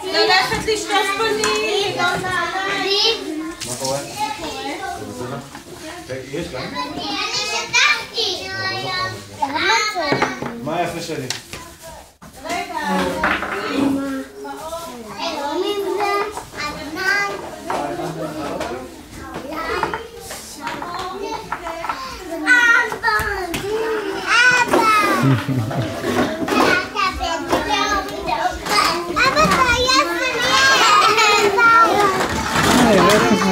ללכת לשטוף פנים. מה קורה? יש גם? אני שתפתי. מה יפה שלי?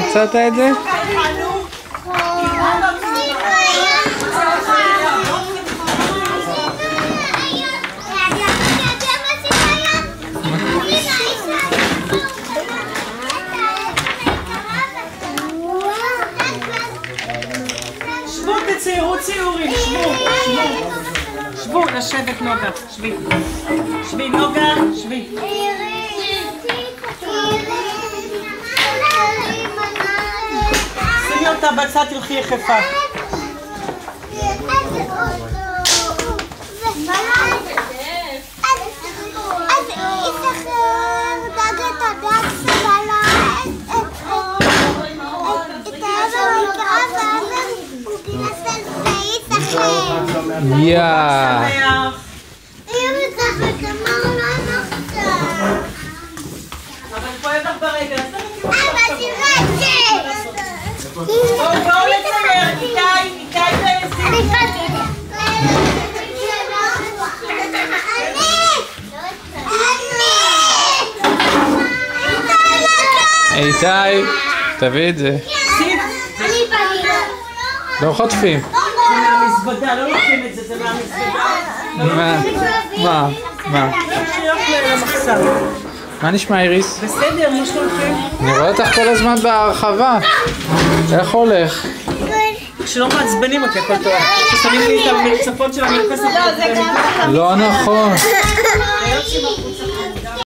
מצאת את זה? שבו תציירו ציורים, שבו, לשבת נוגה, שבי נוגה, שבי. שימי אותה בצד, תלכי יחפה. יאה. אבל כואב לך ברגע. בואו לצייר, איתי איתי, תביא את זה. לא חוטפים. מהמזוודה, לא לוקחים את זה, זה מהמזוודה. מה? מה נשמע איריס? בסדר, יש לכם. אני רואה אותך כל הזמן בהרחבה. איך הולך? כשלא מעצבנים אותי, הכל טוב. כששמים לי את המרצפות של המרפסת. לא נכון.